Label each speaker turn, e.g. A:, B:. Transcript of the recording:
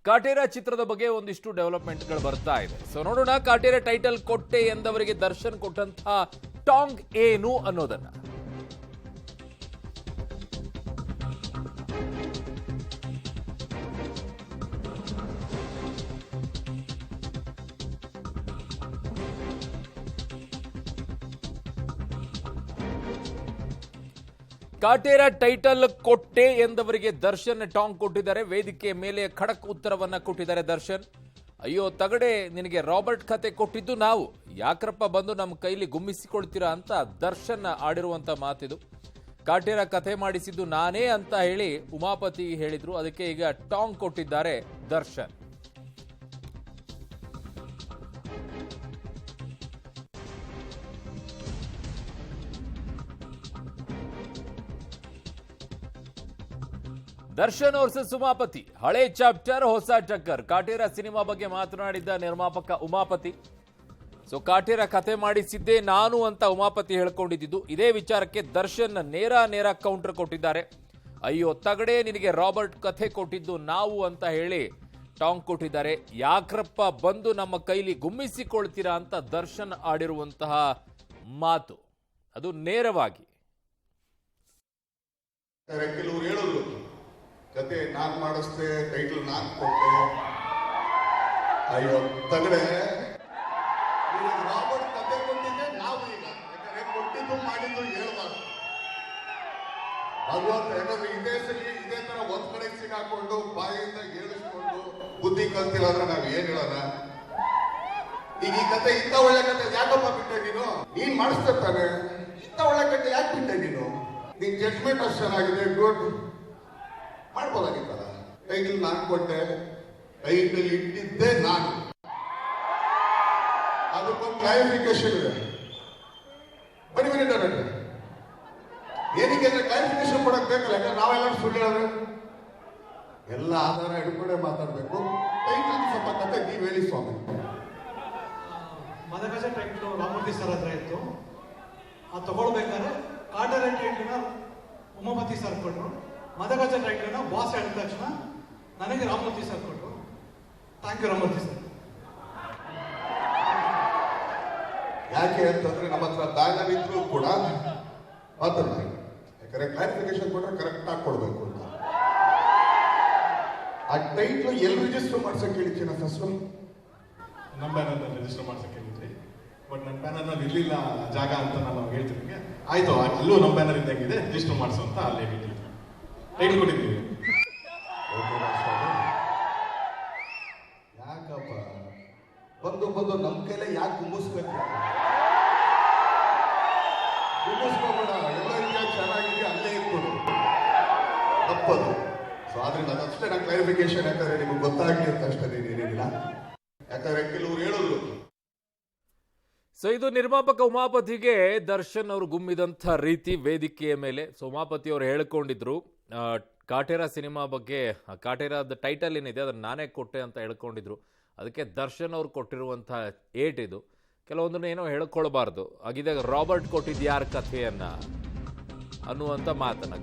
A: ಕಾಟೇರ ಚಿತ್ರದ ಬಗ್ಗೆ ಒಂದಿಷ್ಟು ಡೆವಲಪ್ಮೆಂಟ್ಗಳು ಬರ್ತಾ ಇದೆ. ಸೊ ನೋಡೋಣ, ಕಾಟೇರ ಟೈಟಲ್ ಕೊಟ್ಟೆ ಎಂದವರಿಗೆ ದರ್ಶನ್ ಕೊಟ್ಟಂತಹ ಟಾಂಗ್ ಏನು ಅನ್ನೋದನ್ನ. ಕಾಟೇರ ಟೈಟಲ್ ಕೊಟ್ಟೆ ಎಂದವರಿಗೆ ದರ್ಶನ್ ಟಾಂಗ್ ಕೊಟ್ಟಿದ್ದಾರೆ. ವೇದಿಕೆ ಮೇಲೆ ಖಡಕ್ ಉತ್ತರವನ್ನ ಕೊಟ್ಟಿದ್ದಾರೆ ದರ್ಶನ್. ಅಯ್ಯೋ ತಗಡೆ, ನಿನಗೆ ರಾಬರ್ಟ್ ಕತೆ ಕೊಟ್ಟಿದ್ದು ನಾವು, ಯಾಕ್ರಪ್ಪ ಬಂದು ನಮ್ಮ ಕೈಲಿ ಗುಮ್ಮಿಸಿಕೊಳ್ತೀರಾ ಅಂತ ದರ್ಶನ್ ಆಡಿರುವಂತ ಮಾತಿದು. ಕಾಟೇರ ಕತೆ ಮಾಡಿಸಿದ್ದು ನಾನೇ ಅಂತ ಹೇಳಿ ಉಮಾಪತಿ ಹೇಳಿದ್ರು. ಅದಕ್ಕೆ ಈಗ ಟಾಂಗ್ ಕೊಟ್ಟಿದ್ದಾರೆ ದರ್ಶನ್. ದರ್ಶನ್ ವರ್ಸಸ್ ಉಮಾಪತಿ, ಹಳೆ ಚಾಪ್ಟರ್ ಹೊಸ ಟಕ್ಕರ್. ಕಾಟೇರ ಸಿನಿಮಾ ಬಗ್ಗೆ ಮಾತನಾಡಿದ್ದ ನಿರ್ಮಾಪಕ ಉಮಾಪತಿ. ಸೊ ಕಾಟೇರ ಕತೆ ಮಾಡಿಸಿದ್ದೇ ನಾನು ಅಂತ ಉಮಾಪತಿ ಹೇಳ್ಕೊಂಡಿದ್ದು. ಇದೇ ವಿಚಾರಕ್ಕೆ ದರ್ಶನ್ ನೇರ ಕೌಂಟರ್ ಕೊಟ್ಟಿದ್ದಾರೆ. ಅಯ್ಯೋ ತಗಡೆ, ನಿನಗೆ ರಾಬರ್ಟ್ ಕಥೆ ಕೊಟ್ಟಿದ್ದು ನಾವು ಅಂತ ಹೇಳಿ ಟಾಂಗ್ ಕೊಟ್ಟಿದ್ದಾರೆ. ಯಾಕ್ರಪ್ಪ ಬಂದು ನಮ್ಮ ಕೈಲಿ ಗುಮ್ಮಿಸಿಕೊಳ್ತೀರಾ ಅಂತ ದರ್ಶನ್ ಆಡಿರುವಂತಹ ಮಾತು, ಅದು ನೇರವಾಗಿ.
B: ಕೆಲವರು ಹೇಳಿದ್ರು ಕತೆ ನಾನ್ ಮಾಡಿಸ್ದೆ, ಟೈಟಲ್ ನಾನ್ ಕೊಟ್ಟೆ. ಅಯ್ಯೋ ತಗಡೆ, ರಾಬರ್ಟ್ ಕತೆ ಕೊಟ್ಟಿದ್ದೆ ನಾವು. ಈಗ ಯಾಕಂದ್ರೆ ಕೊಟ್ಟಿದ್ದು ಮಾಡಿದ್ದು ಹೇಳ್ಬಾರ್ದು ಭಗವಂತ. ಯಾಕಂದ್ರೆ ಇದೇ ತರ ಒಂದ್ ಕಡೆ ಸಿಗಾಕೊಂಡು ಬಾಯಿಂದ ಹೇಳಿಸ್ಕೊಂಡು ಬುದ್ಧಿ ಕಲ್ತಿಲ್ಲ ಅಂದ್ರೆ ನಾವ್ ಏನ್ ಹೇಳೋಣ. ಈಗ ಈ ಕತೆ ಇಂಥ ಒಳ್ಳೆ ಕತೆ ಯಾಕಪ್ಪ ಬಿಟ್ಟೆ ನೀನು? ನೀನ್ ಮಾಡಿಸ್ತಾನೆ ಇಂಥ ಒಳ್ಳೆ ಕತೆ ಯಾಕೆ ಬಿಟ್ಟೆ ನೀನು? ನಿನ್ ಜಡ್ಜ್ಮೆಂಟ್ ಅಷ್ಟು ಚೆನ್ನಾಗಿದೆ, ಗುಡ್, ಮಾಡ್ಬೋದಾಗಿತ್ತಲ್ಲ. ಟೈಟಲ್ ನಾನ್ ಕೊಟ್ಟೆ, ಟೈಟಲ್ ಇಟ್ಟಿದ್ದೆ ನಾನು. ಅದಕ್ಕೊಂದು ಕ್ಲಾರಿಫಿಕೇಶನ್ ಇದೆ. ಬನ್ನಿ ಡೈರೆಕ್ಟರ್, ಏನಕ್ಕೆ ಕ್ಲಾರಿಫಿಕೇಶನ್ ಕೊಡಕ್ ಬೇಕಲ್ಲ. ಯಾಕಂದ್ರೆ ನಾವೆಲ್ಲ ಸುಳ್ಳು ಹೇಳಿದ್ರೆ ಎಲ್ಲ ಆಧಾರ ಹಿಡ್ಕೊಂಡೇ ಮಾತಾಡ್ಬೇಕು. ಟೈಟಲ್ ಸ್ವಲ್ಪ ಕತೆ ನೀವ್ ಹೇಳಿ ಸ್ವಾಮಿ.
C: ಮದಗಜ ಟೈಟಲ್ ರಾಮಮೂರ್ತಿ ಸರ್ ಹತ್ರ ಇತ್ತು. ಅದು ತಗೊಳ್ಬೇಕಾದ್ರೆ ಕಾಟೇರ ಟೈಟಲ್ನ ಉಮಾಪತಿ ಸರ್ ಕೊಟ್ಟರು. ಮದಗಜ ಟೈಟಲ್ನ ಬಾಸ್ ಹೇಳಿದ ತಕ್ಷಣ ನನಗೆ ರಾಮಮೂರ್ತಿ ಸರ್ ಕೊಟ್ಟರು. Thank you Ramamurthy sir.
B: ಯಾಕೆ ಅಂತಂದ್ರೆ ನಮ್ಮ ಹತ್ರ ಬ್ಯಾನರ್ ಇದ್ರು ಕೂಡ ಮಾತಾಡ, ಯಾಕಂದ್ರೆ ಕ್ಲಾರಿಫಿಕೇಶನ್ ಕೊಟ್ರೆ ಕರೆಕ್ಟ್ ಆಗಿ ಕೊಡ್ಬೇಕು ಅಂತ. ಆ ಟೈಟ್ಲ್ ಎಲ್ಲಿ ರಿಜಿಸ್ಟರ್ ಮಾಡ್ಸಕ್ ಹೇಳಿದ್ದೀನ ಫಸ್ಟ್?
D: ನಮ್ಮ ಬ್ಯಾನರ್ನಲ್ಲಿ ರಿಜಿಸ್ಟರ್ ಮಾಡ್ಸಕ್ಕೆ ಹೇಳಿದ್ರಿ, ಬಟ್ ನನ್ನ ಬ್ಯಾನರ್ನಲ್ಲಿ ಇರ್ಲಿಲ್ಲ ಜಾಗ ಅಂತ ನಾನು ಹೇಳ್ತೀನಿ. ಆಯ್ತು, ಅಲ್ಲೂ ನಮ್ಮ ಬ್ಯಾನರ್ ಇದ್ದಂಗಿದೆ, ರಿಜಿಸ್ಟರ್ ಮಾಡಿಸು ಅಂತ ಅಲ್ಲೇ ಹೇಳಿದ್ವಿ. ಟೈಟಲ್ ಕೊಟ್ಟಿದ್ದೀವಿ.
B: ಯಾಕಪ್ಪ ಬಂದು ನಮ್ ಕೈಲೇ ಯಾಕೆ ಗುಮ್ಮಿಸ್ಬೇಕು? ಗುಮ್ಮಿಸ್ಕೋಬೇಡ, ಎಲ್ಲ ರೀತಿಯ ಚೆನ್ನಾಗಿದೆ ಅಲ್ಲೇ ಇಟ್ಕೊಡು, ತಪ್ಪದು. ಸೊ ಆದ್ರಿಂದ ಅದಷ್ಟೇ ನಾನು ಕ್ಲಾರಿಫಿಕೇಶನ್, ಯಾಕಂದ್ರೆ ನಿಮ್ಗೆ ಗೊತ್ತಾಗ್ಲಿ ಅಂತ ಅಷ್ಟೇ, ಏನಿಲ್ಲ. ಯಾಕಂದ್ರೆ ಕೆಲವರು ಹೇಳಿದ್ರು.
A: ಸೊ ಇದು ನಿರ್ಮಾಪಕ ಉಮಾಪತಿಗೆ ದರ್ಶನ್ ಅವರು ಗುಮ್ಮಿದಂಥ ರೀತಿ ವೇದಿಕೆಯ ಮೇಲೆ. ಸೊ ಉಮಾಪತಿ ಅವರು ಹೇಳ್ಕೊಂಡಿದ್ರು ಕಾಟೇರ ಸಿನಿಮಾ ಬಗ್ಗೆ, ಕಾಟೇರದ ಟೈಟಲ್ ಏನಿದೆ ಅದನ್ನು ನಾನೇ ಕೊಟ್ಟೆ ಅಂತ ಹೇಳ್ಕೊಂಡಿದ್ರು. ಅದಕ್ಕೆ ದರ್ಶನ್ ಅವ್ರು ಕೊಟ್ಟಿರುವಂಥ ಏಟ್ ಇದು. ಕೆಲವೊಂದನ್ನು ಏನೋ ಹೇಳ್ಕೊಳ್ಬಾರ್ದು. ಹಾಗಿದ್ದಾಗ ರಾಬರ್ಟ್ ಕೊಟ್ಟಿದ್ದು ಯಾರ ಕಥೆಯನ್ನ ಅನ್ನುವಂಥ ಮಾತನ್ನ